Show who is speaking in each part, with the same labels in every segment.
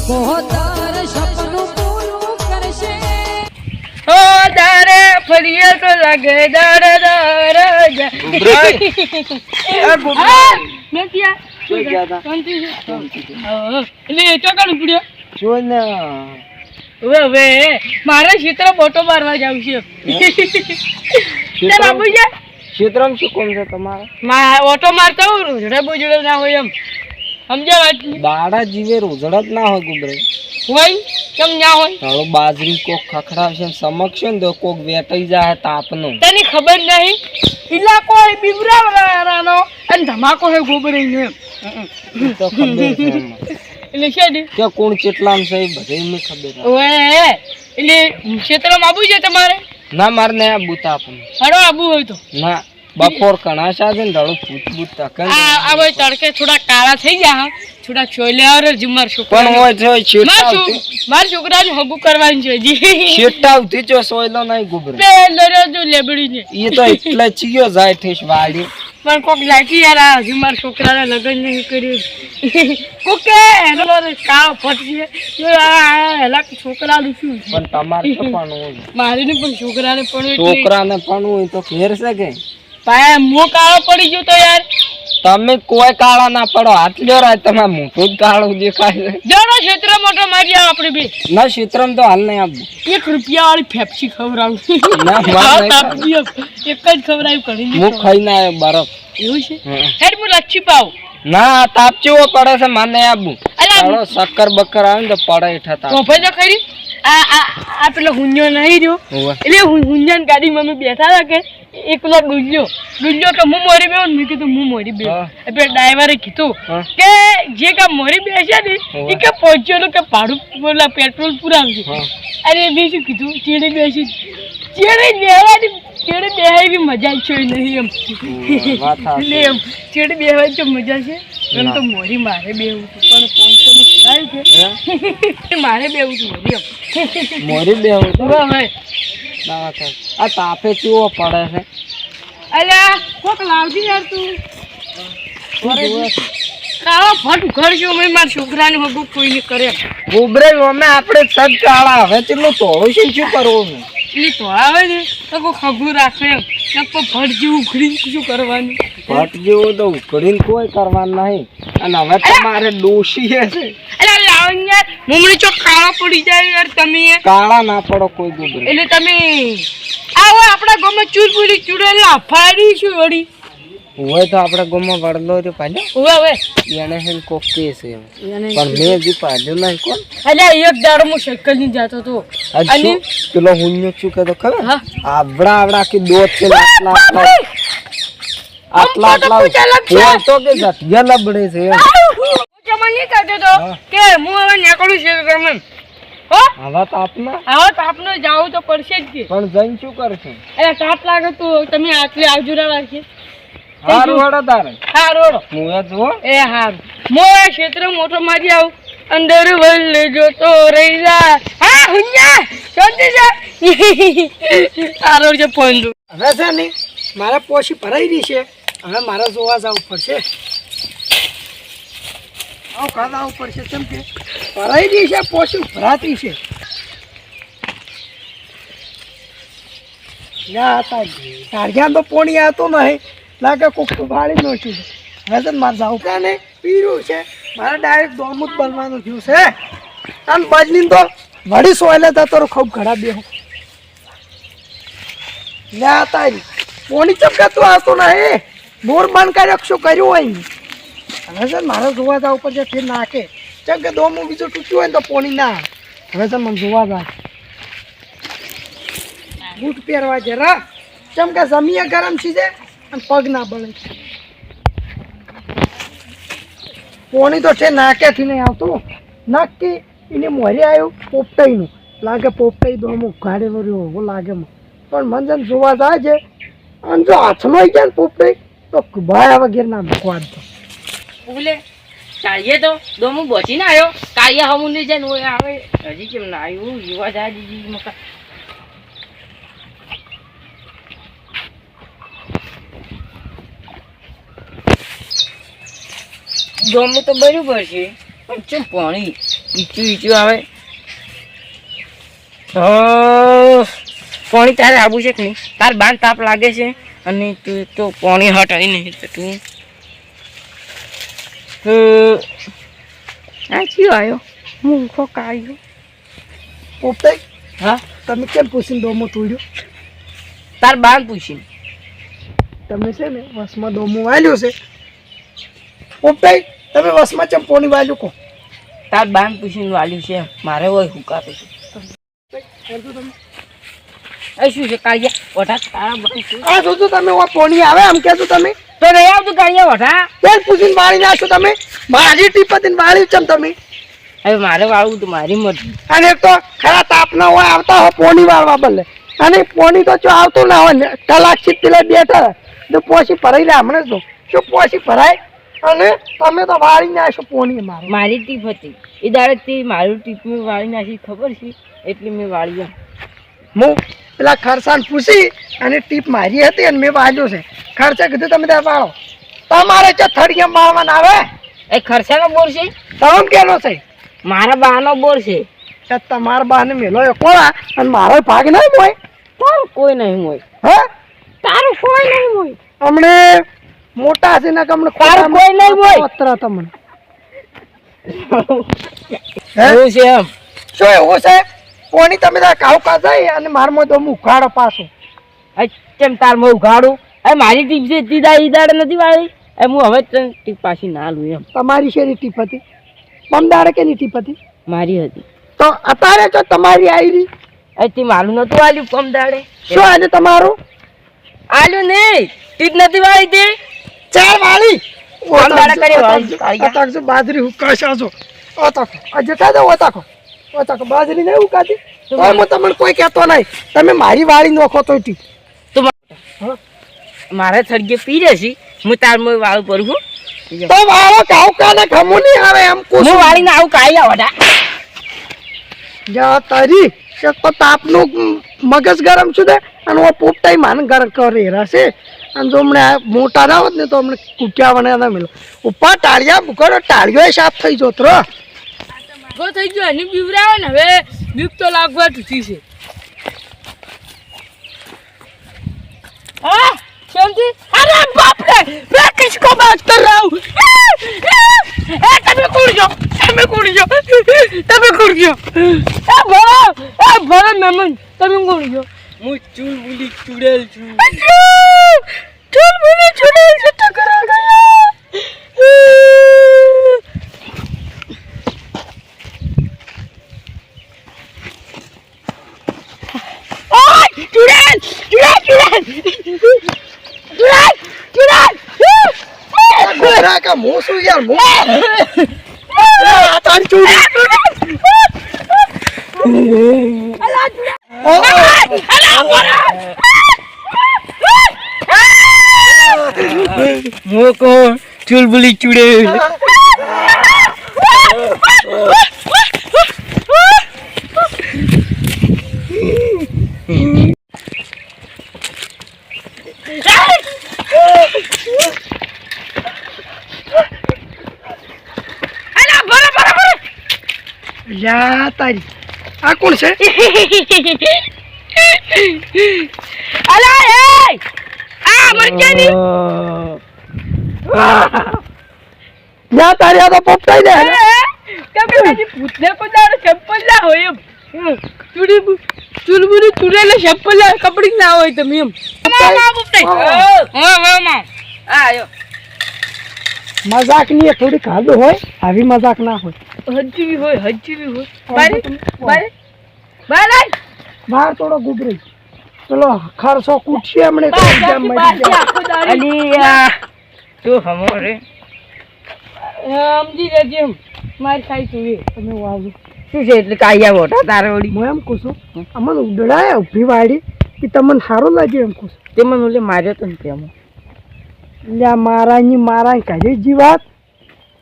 Speaker 1: પોતાર સપનું પૂરું કરશે
Speaker 2: ઓ દારે ફરીએ તો લાગે દર દર મેતિયા શું ગયા તા એટલે ચોકાનું પડ્યો
Speaker 3: જો ને
Speaker 2: હવે મારે ક્ષેત્ર બોટો મારવા જાવ છે તે બાબુ છે
Speaker 3: ક્ષેત્રમાં શું કોમ છે તમારે
Speaker 2: ઓટો મારતા હું રોજડે બોજડે ના હોય એમ સમજ્યા વાત
Speaker 3: દાડા જીવે રોજડા જ ના હોય ગુબરે
Speaker 2: હોય કેમ ના હોય
Speaker 3: તારો બાજરી કોક ખખડાવશે સમક્ષ ને તો કોક વેટાઈ જાય તાપનો
Speaker 2: તને ખબર નહીં ઇલાકો હે બીબરાવાનો અને ધમાકો હે ગોબરીનો એમ
Speaker 3: તો ખબર છે
Speaker 2: એટલે શેડી
Speaker 3: કે કોણ કેટલામ છે એ બધે મને ખબર
Speaker 2: ઓએ એટલે ક્ષેત્રમાં આબુ છે તમારે
Speaker 3: ના માર ને આ બુતા આપને
Speaker 2: હડો આબુ હોય તો
Speaker 3: ના બપોર કણા સાજે ને ધડો ફૂટ બૂટ તક
Speaker 2: આ હવે તડકે થોડા કાળા થઈ ગયા થોડા છોલ્યા ઓર જમર છોકરા
Speaker 3: પણ હોય છે છેટાવતી
Speaker 2: માર છોકરાને હગુ કરવાની છે જી
Speaker 3: છેટાવતી જો સોયલો નહીં ગુબરે
Speaker 2: બે લરે જો લેબડી ને
Speaker 3: એ તો એટલે ચિયો જાય ઠેસ વાડી
Speaker 2: પણ કોક લાગી યાર આ જમર છોકરાને લગન નહીં કર્યું કોકે એનો કાવ ફટશે જો આ હેલા છોકરાનું શું
Speaker 3: પણ તમારે તો પણ હોય
Speaker 2: મારીને પણ છોકરાને પણ
Speaker 3: છોકરાને પણ હોય તો ઘેર છે કે
Speaker 2: પાય મો કાળો પડી ગયો તો યાર
Speaker 3: તમે કોઈ કાળા ના પડો હાથ લ્યો રાય તમારે મોટું જ કાળું દેખાય છે
Speaker 2: જરો ક્ષેત્ર મોટો મારી આવ આપણે બે
Speaker 3: ના ક્ષેત્રમાં તો હાલ નહીં આપવું
Speaker 2: 1 રૂપિયા વાળી ફેફસી ખવડાવું
Speaker 3: ના
Speaker 2: એક જ ખવડાવી કરી
Speaker 3: હું ખાઈ ના આવ્યો બરફ
Speaker 2: એવું છે હેડ હું લચ્છી પાવ
Speaker 3: ના તાપ ચેવો પડે છે માને આપવું
Speaker 2: અલા
Speaker 3: ચાલો શક્કર બક્કર આવે ને તો પડે હેઠા તાપ
Speaker 2: કોફે તો ખરી આ પેલો હુંજો નહીં રહ્યો એટલે હુંજાન ગાડી મમ્મી બેઠા હતા કે એકલો ડુલ્યો કે હું મોરી બેહું મેં કીધું હું મોરી બેહું એટલે ડ્રાઈવરે કીધું કે જે કા મોરી બેસે ને એ કે પહોંચ્યો કે ભાડું બોલા પેટ્રોલ પુરાવશે અરે મેં શું કીધું ચેડે બેસી ચેડે બેહવાની ચેડે બેહાવી મજા છે નહીં એમ એટલે એમ ચેડે બેહવાની તો મજા છે એમ તો મોરી મારે બેહું પણ 500 નું કરાયું છે મારે બેહું છું
Speaker 3: મોરી બેહું
Speaker 2: હવે
Speaker 3: આ તાપે ચેવો પડે છે
Speaker 2: અલ્યા કોક લાવજી યાર તું કાળો ફટ ઉઘડજો મેં મારા છોકરાને હગું કોઈ નહીં કરે
Speaker 3: ગોબરે અમે આપણે સજ કાળા હવે ચેટલું તોડું છે શું કરવું
Speaker 2: એટલે તો આવે ને તો કોઈ ખગું રાખે એમ ફટ જેવું ઉખડી શું કરવાનું
Speaker 3: ભટ જેવું તો ઉખડીને કોઈ કરવાનું નહીં અને હવે તમારે ડોશી છે
Speaker 2: અલ્યા લાવ યાર મમણી ચો કાળા પડી જાય યાર તમે
Speaker 3: કાળા ના પડો કોઈ ગોબરે
Speaker 2: એટલે તમે આવો આપણા ગામમાં ચૂરપુરી ચૂડેલા ફાડી વળી
Speaker 3: હોય તો આપણે ગામમાં વડલો તો પાડ્યો
Speaker 2: હવે
Speaker 3: એને છે કોક કે છે પણ મેં હજી પાડ્યો નહીં કોણ
Speaker 2: અલ્યા એક દાડો હું સાયકલ ની જતો તો
Speaker 3: અને પેલો હુંયો શું કહેતો ખબર આવડા કે દોત છે આટલા તો કે જટિયા લબડે છે
Speaker 2: મને કહેતો તો કે હું હવે નીકળું છું તમે
Speaker 3: હવે તાપના
Speaker 2: હવે તાપનો જાવું તો પડશે જ
Speaker 3: પણ જઈને શું કરશે
Speaker 2: અરે તાપ લાગે તો તમે આટલે આવજો રાખીએ
Speaker 3: હારું હડો તારે
Speaker 2: હારું
Speaker 3: હું એ જો
Speaker 2: એ હારું મો ક્ષેત્ર મોટો મારી આવું અંદર વલ જોતો રહી જા હા હુંયા શાંતિ જા હારું જે પોઈન્ટ
Speaker 4: હવે છે ને મારે પોછી ભરાઈ રહી છે હવે મારે જોવા જવું પડશે આવું પડશે કેમ કે ભરાઈ રહી છે પોછી ભરાતી છે તારગ્યા તો પોણી આવતો નહીં લાગે કોક ભાડી નો છું હવે તો મારે જવું પડે ને પીરું છે મારે ડાયરેક્ટ દોમું જ બનવાનું થયું છે આમ બદલીને તો વળી સોયલે તો ખૂબ ઘડા બેહું લ્યા તારી પોણી ચમકાતું આવતો નહીં બોર બંધ કર્યો શું કર્યું હોય હવે સર મારે જોવા જવા ઉપર જે ફેર નાખે જેમ કે દોમું બીજું તૂટ્યું હોય ને તો પોણી ના હવે સર મને જોવા જાય બૂટ પહેરવા જરા જેમ કે જમીએ ગરમ છે અને પગ ના બળે પોણી તો છે નાકેથી નહીં આવતું નક્કી એને મોરે આવ્યું પોપટાઈનું લાગે પોપટાઈ દોમું ગાડેલો રહ્યો એવો લાગે મને પણ મને જેમ જોવા જાય છે અને જો હાથમાં આવી જાય ને પોપટાઈ તો ભાઈ વગેરે ના મૂકવા દો
Speaker 2: બોલે કાળીએ તો દોમું બોચી ના આવ્યો કાળીએ હમું નહીં જાય ને આવે હજી કેમ ના આવ્યું યુવા જાય દીદી મકા દોમું તો બરાબર છે પણ ચમ પાણી
Speaker 3: ઈચું આવે તો પાણી તારે આવું છે કે નહીં? તાર બાન તાપ લાગે છે અને તું તો પાણી હટાવી નહીં તો તું આ ચિયો આવ્યો મૂંખો કાઢ્યો
Speaker 4: પોપટાઈ
Speaker 3: હા
Speaker 4: તમે કેમ પૂછીને ડોમો તોડ્યો?
Speaker 3: તાર બાન પૂછીને
Speaker 4: તમે છે ને વસમાં ડોમો વાલ્યો છે. પોપટાઈ તમે વસમાં ચમ પોણી વાલ્યું કહો.
Speaker 3: તાર બાન પૂછીને વાલ્યું છે મારે હોય હુકાતું છે એ શું છે કાળિયા વઢા તારા બાન શું
Speaker 4: આ જોજો તમે પોણી આવે આમ કહેજો તમે
Speaker 3: તો નહીં આવતું કાળિયા વઢા
Speaker 4: કેમ પૂછીને વાળી નાખો તમે? મારી ટીપતીને વાળી ચમ તમે?
Speaker 3: હવે મારે વાળવું તો મારી મરજી
Speaker 4: અને એક તો ખરા તાપ ના હોય આવતા હોય પોણી વાળવા બદલે અને પોણી તો જો આવતું ના હોય ને કલાક સીટ પેલા બેઠા તો પોસી ભરાઈ રહ્યા હમણાં તો શું પોસી ભરાય અને તમે તો વાળી નાખશો પોણી મારું.
Speaker 3: મારી ટીપ હતી એ દાડે તે મારું ટીપ મેં વાળી નાખી ખબર છે એટલે મેં વાળી એમ
Speaker 4: હું પેલા ખરસાને પૂછી અને ટીપ મારી હતી અને મેં વાળ્યો છે. ખર્ચે કીધું તમે ત્યાં વાળો તમારે જો થડિયા મારવાના આવે
Speaker 3: એ ખર્ચાનો બોર છે
Speaker 4: તમે કેનો છે
Speaker 3: મારા બાનો બોર છે
Speaker 4: કે તમારા બાને મેલો એ કોળા અને મારો ભાગ નહીં હોય
Speaker 3: તારું કોઈ નહીં હોય
Speaker 4: હે
Speaker 3: તારું કોઈ નહીં હોય
Speaker 4: હમણે મોટા છે ને કે હમણે
Speaker 3: તારું કોઈ નહીં હોય.
Speaker 4: પત્ર તમને
Speaker 3: એવું છે એમ
Speaker 4: શું એવું છે પોણી તમે ત્યાં કાવ કાઢાય અને મારમાં તો ઉઘાડો પાછો
Speaker 3: કેમ તાર મેં ઉઘાડું એ મારી ટીપ છે તીદા ઈ દાડે નથી વાળી એ હું હવે તને ટીપ પાછી ના લઉં એમ
Speaker 4: તમારી શેરી ટીપ હતી પમદાડે કેની ટીપ હતી
Speaker 3: મારી હતી
Speaker 4: તો અત્યારે જો તમારી આવી રહી
Speaker 3: એ તે મારું નતું આલ્યું કમ દાડે
Speaker 4: શું આજે તમારું
Speaker 3: આલ્યું નહીં ટીપ નથી વાળી તે
Speaker 4: ચાર વાળી
Speaker 3: પમદાડે કરી વાળી
Speaker 4: અતાકજો બાજરી હુકાશ આજો અતાકો આજે કાદો અતાકો બાજરી નહીં હુકાતી તો હું તમને કોઈ કહેતો નહીં તમે મારી વાળી નોખો તો ટીપ
Speaker 3: મારે થડગે પી રહેશે હું તાર મેં વાળું કરું છું
Speaker 4: તો વાળો કાવ કાને ખમું નહીં આવે એમ
Speaker 3: હું
Speaker 4: કુછ
Speaker 3: વાળીને આવું કાઢી આવડા
Speaker 4: જા તારી એક તો તાપનું મગજ ગરમ છું દે અને ઓ પોપટાઈ માન ગરમ કરી રહેશે અને જો હમણાં મોટા ના હોત ને તો હમણાં કૂટ્યા વને ના મેલો ઉપર ટાળિયા બુકડો ટાળિયો સાફ થઈ જોત રો
Speaker 2: ગો થઈ ગયો એની બીવરાવે ને હવે બીક તો લાગવા તૂટી છે હા સમજી અરે બાપ રે मैं किसको बात कर रहा हूँ તમે કુડ જો એ ભરો મેમન તમે કુડ જો
Speaker 3: હું ચૂલબુલી ચૂડેલ છું
Speaker 2: ચૂલબુલી ચૂડેલ છે તો કરા ગયા
Speaker 4: ગોરા કા મું શું યાર મું આ તારી ચૂડી
Speaker 3: મોકો ચૂલબુલી ચૂડેલ
Speaker 4: યા તારી આ કોણ છે
Speaker 2: અલા એ આ મરજાની
Speaker 4: યા તારી આ તો પોપટાઈ દે
Speaker 2: તમે મારી ભૂતને પદારો ચપ્પલ ના હોય એમ ચૂલબુરી ચૂડેલા ચપ્પલ કપડી ના હોય તમે એમ આયો
Speaker 4: મજાક ની થોડી ખાધું હોય આવી મજાક ના હોય
Speaker 2: હજવી હોય બારે બારે બારે
Speaker 4: બહાર થોડો ગુબરી પેલો ખરસો કૂટશે હમણે તો એકદમ મરી જાય.
Speaker 3: અલી આ તું હમો રે
Speaker 2: સમજી લેજે એમ મારી ખાઈ છું
Speaker 4: તમે વાવું
Speaker 3: શું છે એટલે કાયા મોટા તારે વળી
Speaker 4: હું એમ કહું છું અમને ઉડડાય ઊભી વાળી કે તમને સારું લાગે એમ કહું છું
Speaker 3: તે મને ઓલે માર્યો તો ને તેમાં
Speaker 4: લ્યા મારા કરી જીવાત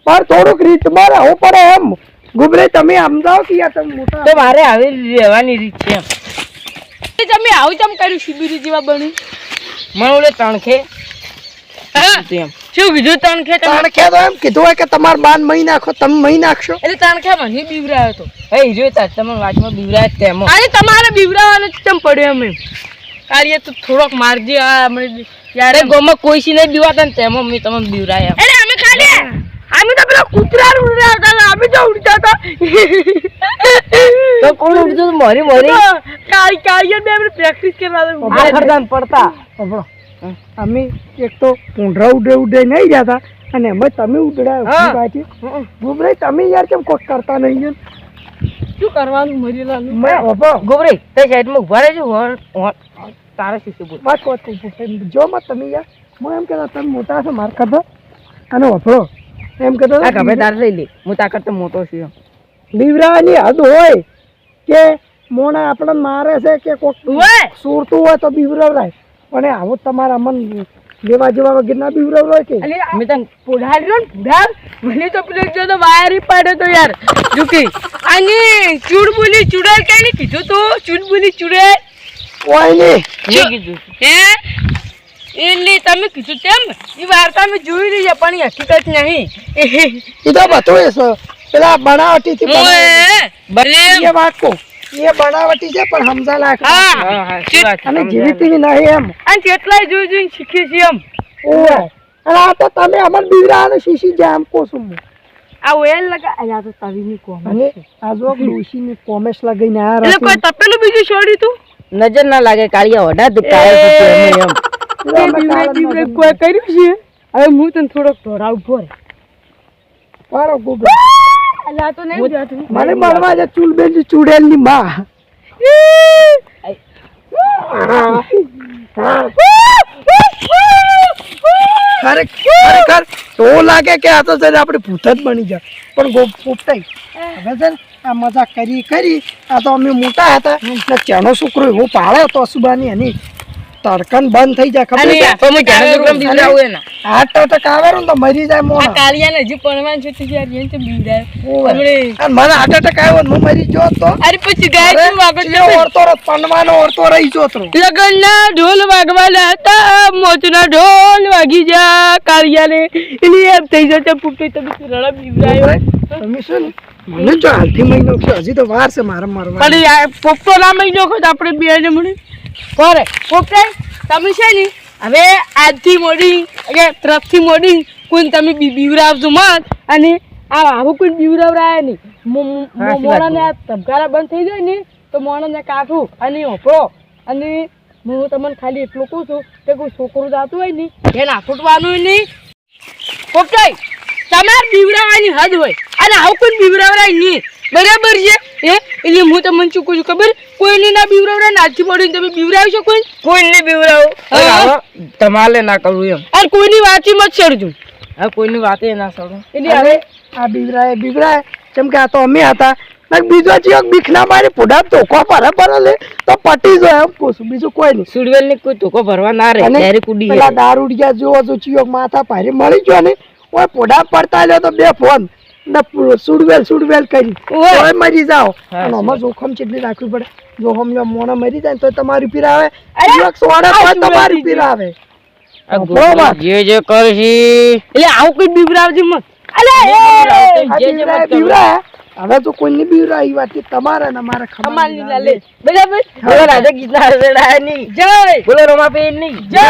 Speaker 4: પણ થોડુંક રીત મારે હું પડે એમ ગુબરે તમે સમજાવો કે યાર તમે મોટા
Speaker 3: તો મારે હવે રહેવાની રીત છે એમ
Speaker 2: તમે આવું ચમ કર્યું શિબિરી જેવા બની
Speaker 3: મને ઓલે તણખે
Speaker 2: હા
Speaker 3: તેમ
Speaker 2: શું કીધું તણખે તમે?
Speaker 4: તણખે તો એમ કીધું હોય કે તમારે બાન મહી નાખો, તમે મહી નાખશો.
Speaker 2: એટલે તણખે મને બીવરાયો તો.
Speaker 3: એ જો તમે વાતમાં બીવરાય જ તેમાં.
Speaker 2: અરે તમારે બીવરાવાનો જ ચમ પડ્યો એમ. કાર્ય તો થોડોક મારજી આ હમણાં યાર
Speaker 3: ગોમાં કોઈ સી નહીં બીવાતા ને તેમાં મેં તમને બીવરાયા.
Speaker 2: અરે અમે ખાલી અમે તો પેલા કૂતરા ઉડતા હતા, અમે તો ઉડતા હતા.
Speaker 3: તો કોણ ઉડતું હતું? મોરી
Speaker 2: કાર્ય બે આપણે પ્રેક્ટિસ કરવા દો.
Speaker 3: ખરદાન પડતા.
Speaker 4: સાંભળો, અમે એક તો પૂંઢરા ઉડે નહીં જતા અને અમે તમે ઉડાયો. ગુબરાઈ તમે યાર કેમ કોક કરતા નહીં એમ?
Speaker 2: શું કરવાનું મરીલાલ?
Speaker 3: ગોબરે તે સાઈડમાં ઉભા રહેજો. તારે શીખી બોલ.
Speaker 4: વાત જો મત તમે યાર, હું એમ કહેતા તમે મોટા છો માર કરતા અને વફળો એમ કહેતો
Speaker 3: આ ગમે તારે લઈ લે, હું તા કરતા મોટો છું.
Speaker 4: બીવરાવાની હદ હોય કે મોણા આપણને મારે છે કે કોક સુરતું હોય તો બીવરાવરાય, પણ આવું તમારા મન લેવા જેવા વગર ના બીવરાવરાય કે?
Speaker 2: મેં તને પુઢાડ્યો ને પુઢાડ મને તો પેલો જો તો વાયર પાડ્યો તો યાર. જુકી આની ચૂડબુલી ચૂડેલ કઈ નહીં કીધું તું? ચૂડબુલી ચૂડેલ
Speaker 4: કોઈ નહીં
Speaker 3: મેં કીધું
Speaker 2: હે એટલે તમે કીધું તેમ એ વાર્તા મેં જોઈ રહી છે પણ એ હકીકત નહીં.
Speaker 4: એ તો બધું છે પેલા બનાવટી થી એ વાત કહું, એ બનાવટી છે પણ સમજા લાખ અને જેવી તેવી નહીં એમ.
Speaker 2: અને કેટલાય જોઈ જોઈને શીખીએ છીએ એમ.
Speaker 4: ઓય અને આ તો તમે અમર બીવરાને શીશી જાય એમ કહું છું.
Speaker 2: આ ઓયલ લગા આ તો તવીની કોમ
Speaker 4: અને આ જો ડોશીની કોમેશ લગાઈને આ
Speaker 2: એટલે કોઈ તપેલું બીજું છોડી તું
Speaker 3: નજર ના લાગે કાળિયા વડા તું કાળે એમ
Speaker 2: કોઈ કર્યું છે. હવે હું તને થોડોક ઢોરાવ ઉપર
Speaker 4: પારો ગુબરા
Speaker 2: અલા તો નહીં જાતું
Speaker 4: મને મળવા છે ચૂલબેન ચૂડેલ ની માં. ખરેખર તો લાગે કે આ તો છે આપણે ભૂત જ બની જાય, પણ પોપટાઈ હવે છે ને આ મજા કરી આ તો અમે મોટા હતા ને ચાનો છોકરો એવો પાળે તો અસુબાની એની તડકન બંધ થઈ જાય ખબર છે? હાર્ટ અટેક આવે ને તો મરી જાય મોણા.
Speaker 2: કાલિયાને હજી પડવાનું છે તો યાર એને તો બીવડાય.
Speaker 4: મને હાર્ટ અટેક આવ્યો હું મરી ગયો તો
Speaker 2: અરે પછી ગાય તું આગળ
Speaker 4: ઓરતો પનવાનો ઓરતો રહી ગયો તો.
Speaker 2: લગનના ઢોલ વાગવાના હતા, મોચના ઢોલ વાગી જા કાલિયાને એટલે એમ થઈ જશે પુટ્ટી તમે રડા બીવડાયો.
Speaker 4: તમે શું મને જો હાલથી મહિનો છે હજી તો વાર છે મારા મારવા.
Speaker 2: પણ યાર પોપટો ના મહિનો ખોટ આપણે બે ને મળી કરે પોપટાઈ તમે છે ને હવે આજથી મોડી કે ટ્રકથી મોડી કોઈ તમે બીવરાવજો મત. અને આવું કોઈ બીવરાવરાય નહીં. મોણાને આ ધબકારા બંધ થઈ જાય ને તો મોણાને કાઢું અને હોપડો. અને હું તમને ખાલી એટલું કહું છું કે કોઈ છોકરું જાતું હોય ને એને આફૂટવાનું નહીં. પોપટાઈ તમારે બીવરાવાની હદ હોય અને આવું કોઈ બીવરાવરાય નહીં, બરાબર છે? એટલે હું તમને શું કહું છું ખબર? કોઈને ના બીવરાવરાય આજથી મોડીને તમે બીવરાવશો કોઈને બીવરાવો
Speaker 3: તમારે ના કરવું એમ.
Speaker 2: અને કોઈની વાંચી મત ચડજો.
Speaker 3: હવે કોઈની વાતે ના સડું.
Speaker 4: એટલે હવે આ બીવરાય જેમ કે આ તો અમે હતા બીજો ચિયોક બીખ ના મારી પુડા ધોકો પર લે તો પટી જાય એમ કહું છું, બીજું કોઈ નહીં.
Speaker 3: સુડવેલ ની કોઈ ધોકો ભરવા ના રહે ત્યારે કુડી
Speaker 4: પેલા દારૂડિયા જોવો જો ચિયોક માથા ભારે મળી ગયો ને ઓય પુડા પડતા લ્યો તો બે ફોન સુડવેલ કરી ઓય મરી જાઓ. અને આમાં જોખમ કેટલી રાખવી પડે. જોખમ જો મોણા મરી જાય તો તમારી પીર આવે, તમારી પીર આવે.
Speaker 3: જે કરશી
Speaker 2: એટલે આવું કોઈ બીવરાવજી મત.
Speaker 4: હવે તો કોઈની બીવરા એ વાત તમારે ને મારે
Speaker 2: ખબર બરાબર.
Speaker 3: રાજા ગીત ના જય બોલો રમાપેન ની જય.